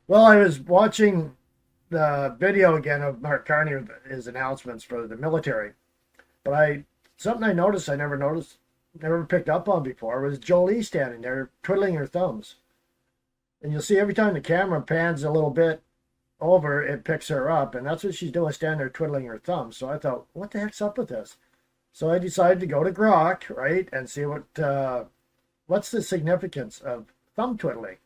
Well, I was watching the video again of Mark Carney, his announcements for the military, but something I never picked up on before was Jolie standing there twiddling her thumbs. And you'll see every time the camera pans a little bit over, it picks her up, and that's what she's doing, standing there twiddling her thumbs. So I thought, what the heck's up with this? So I decided to go to Grok, right, and see what's the significance of thumb twiddling.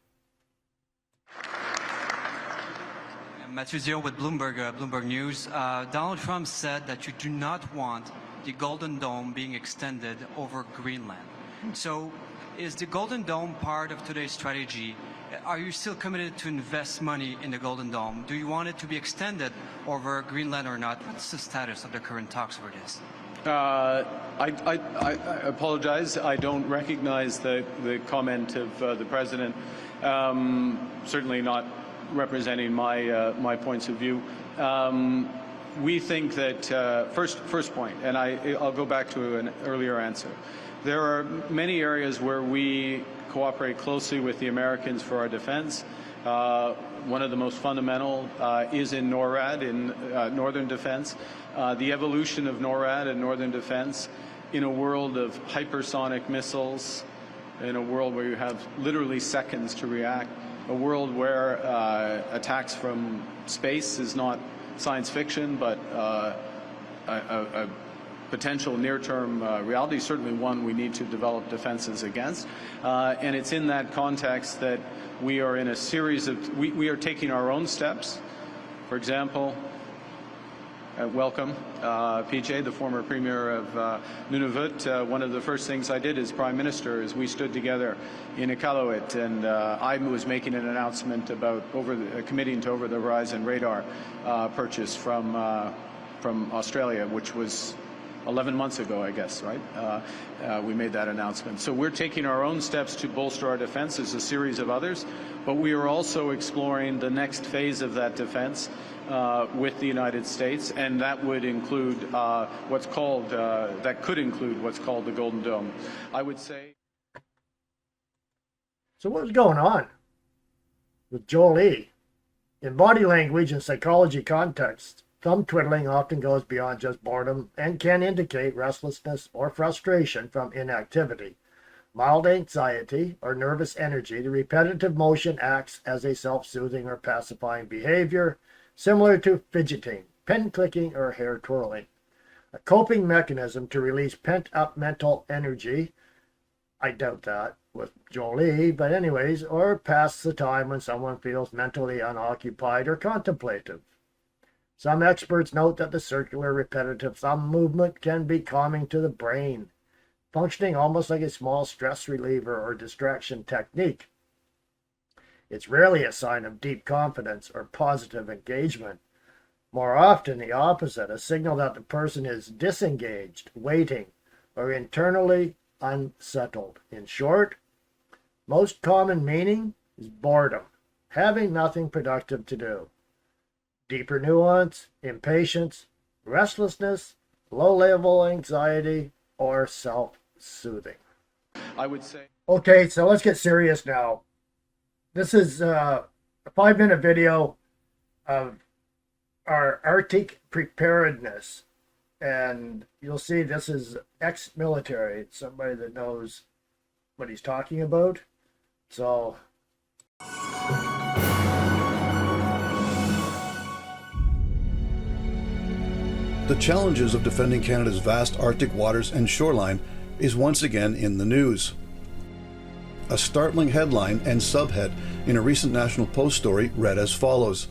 Matthew Zio with Bloomberg News. Donald Trump said that you do not want the Golden Dome being extended over Greenland. So is the Golden Dome part of today's strategy? Are you still committed to invest money in the Golden Dome? Do you want it to be extended over Greenland or not? What's the status of the current talks over this? I apologize. I don't recognize the comment of the president. Certainly not representing my points of view. We think that first point, and I'll go back to an earlier answer. There are many areas where we cooperate closely with the Americans for our defense. One of the most fundamental is in NORAD, in Northern Defense. The evolution of NORAD and Northern Defense in a world of hypersonic missiles, in a world where you have literally seconds to react, a world where attacks from space is not science fiction, but a potential near-term reality, certainly one we need to develop defenses against. And it's in that context that we are in a series of, we are taking our own steps. For example, welcome, PJ, the former Premier of Nunavut. One of the first things I did as Prime Minister is we stood together in Iqaluit, and I was making an announcement about committing to over-the-horizon radar purchase from Australia, which was 11 months ago, I guess, right? We made that announcement. So we're taking our own steps to bolster our defense. There's a series of others, but we are also exploring the next phase of that defense with the United States, and that would include that could include what's called the Golden Dome. I would say. So what's going on with Jolie? In body language and psychology context, thumb twiddling often goes beyond just boredom and can indicate restlessness or frustration from inactivity. Mild anxiety or nervous energy, the repetitive motion acts as a self-soothing or pacifying behavior, similar to fidgeting, pen clicking, or hair twirling. A coping mechanism to release pent-up mental energy, I doubt that with Jolie, but anyways, or pass the time when someone feels mentally unoccupied or contemplative. Some experts note that the circular repetitive thumb movement can be calming to the brain, functioning almost like a small stress reliever or distraction technique. It's rarely a sign of deep confidence or positive engagement. More often the opposite, a signal that the person is disengaged, waiting, or internally unsettled. In short, most common meaning is boredom, having nothing productive to do. Deeper nuance, impatience, restlessness, low-level anxiety, or self-soothing. I would say. Okay, so let's get serious now. This is a 5-minute video of our Arctic preparedness. And you'll see this is ex-military. It's somebody that knows what he's talking about. So... The challenges of defending Canada's vast Arctic waters and shoreline is once again in the news. A startling headline and subhead in a recent National Post story read as follows: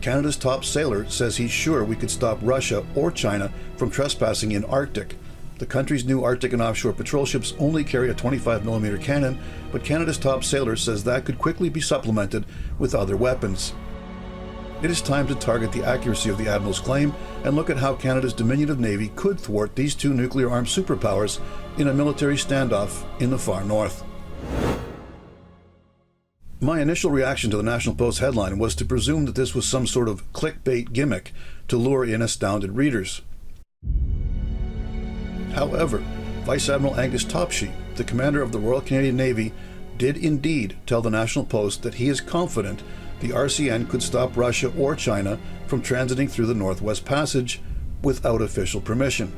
Canada's top sailor says he's sure we could stop Russia or China from trespassing in Arctic. The country's new Arctic and offshore patrol ships only carry a 25mm cannon, but Canada's top sailor says that could quickly be supplemented with other weapons. It is time to target the accuracy of the Admiral's claim and look at how Canada's diminutive Navy could thwart these two nuclear-armed superpowers in a military standoff in the far north. My initial reaction to the National Post headline was to presume that this was some sort of clickbait gimmick to lure in astounded readers. However, Vice Admiral Angus Topshee, the commander of the Royal Canadian Navy, did indeed tell the National Post that he is confident the RCN could stop Russia or China from transiting through the Northwest Passage without official permission.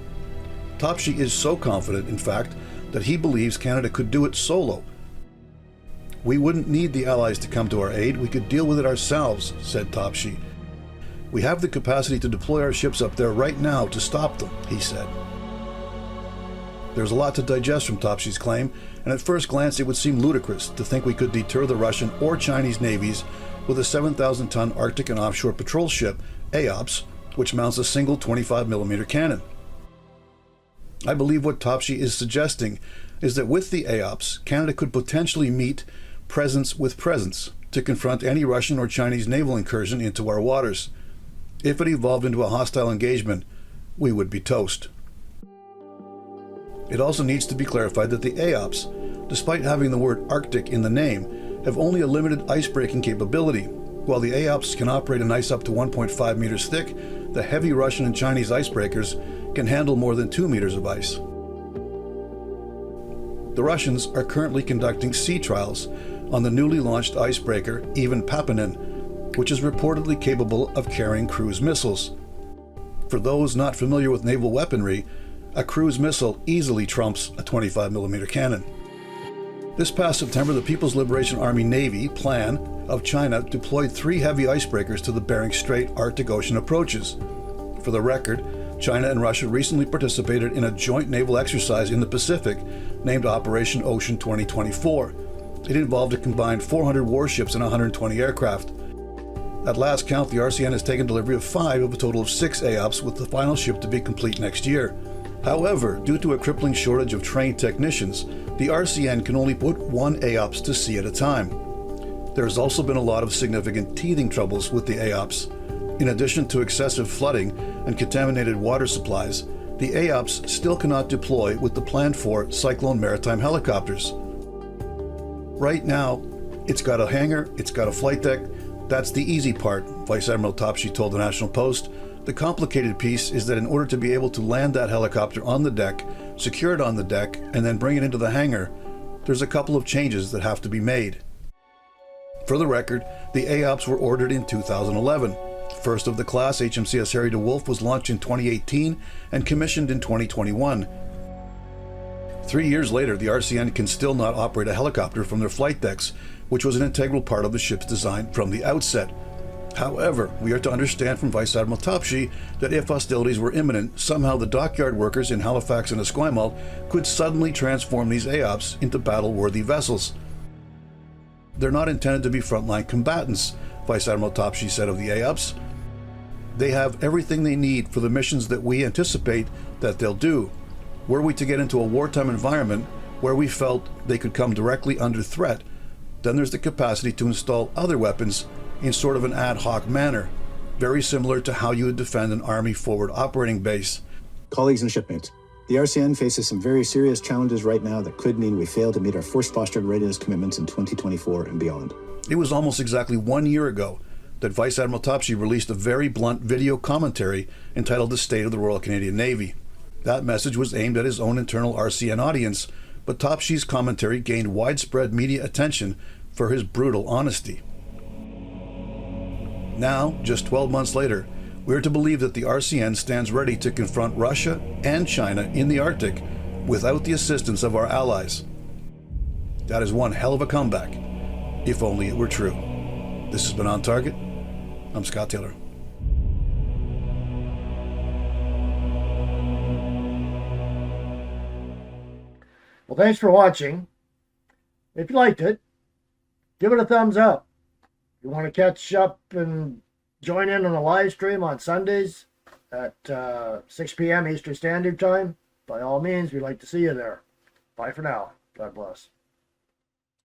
Topshee is so confident, in fact, that he believes Canada could do it solo. "We wouldn't need the Allies to come to our aid, we could deal with it ourselves," said Topshee. "We have the capacity to deploy our ships up there right now to stop them," he said. There's a lot to digest from Topshee's claim, and at first glance it would seem ludicrous to think we could deter the Russian or Chinese navies with a 7,000-ton Arctic and offshore patrol ship, AOPS, which mounts a single 25mm cannon. I believe what Topshee is suggesting is that with the AOPS, Canada could potentially meet presence with presence to confront any Russian or Chinese naval incursion into our waters. If it evolved into a hostile engagement, we would be toast. It also needs to be clarified that the AOPS, despite having the word Arctic in the name, have only a limited icebreaking capability. While the AOPS can operate in ice up to 1.5 meters thick, the heavy Russian and Chinese icebreakers can handle more than 2 meters of ice. The Russians are currently conducting sea trials on the newly launched icebreaker Ivan Papanin, which is reportedly capable of carrying cruise missiles. For those not familiar with naval weaponry, a cruise missile easily trumps a 25mm cannon. This past September, the People's Liberation Army Navy Plan of China deployed 3 heavy icebreakers to the Bering Strait Arctic Ocean approaches. For the record, China and Russia recently participated in a joint naval exercise in the Pacific named Operation Ocean 2024. It involved a combined 400 warships and 120 aircraft. At last count, the RCN has taken delivery of 5 of a total of 6 AOPS, with the final ship to be complete next year. However, due to a crippling shortage of trained technicians, the RCN can only put 1 AOPS to sea at a time. There has also been a lot of significant teething troubles with the AOPS. In addition to excessive flooding and contaminated water supplies, the AOPS still cannot deploy with the planned for Cyclone maritime helicopters. Right now, it's got a hangar, it's got a flight deck. That's the easy part, Vice Admiral Topshee told the National Post. The complicated piece is that in order to be able to land that helicopter on the deck, secure it on the deck, and then bring it into the hangar, there's a couple of changes that have to be made. For the record, the AOPS were ordered in 2011. First of the class, HMCS Harry de Wolf, was launched in 2018 and commissioned in 2021. 3 years later, the RCN can still not operate a helicopter from their flight decks, which was an integral part of the ship's design from the outset. However, we are to understand from Vice Admiral Topshee that if hostilities were imminent, somehow the dockyard workers in Halifax and Esquimalt could suddenly transform these AOPS into battle-worthy vessels. They're not intended to be frontline combatants, Vice Admiral Topshee said of the AOPS. They have everything they need for the missions that we anticipate that they'll do. Were we to get into a wartime environment where we felt they could come directly under threat, then there's the capacity to install other weapons in sort of an ad hoc manner, very similar to how you would defend an Army forward operating base. Colleagues and shipmates, the RCN faces some very serious challenges right now that could mean we fail to meet our force postured readiness commitments in 2024 and beyond. It was almost exactly 1 year ago that Vice Admiral Topshee released a very blunt video commentary entitled The State of the Royal Canadian Navy. That message was aimed at his own internal RCN audience, but Topshee's commentary gained widespread media attention for his brutal honesty. Now, just 12 months later, we are to believe that the RCN stands ready to confront Russia and China in the Arctic without the assistance of our allies. That is one hell of a comeback, if only it were true. This has been On Target. I'm Scott Taylor. Well, thanks for watching. If you liked it, give it a thumbs up. If you want to catch up and join in on a live stream on Sundays at 6 p.m. Eastern Standard Time, by all means, we'd like to see you there. Bye for now. God bless.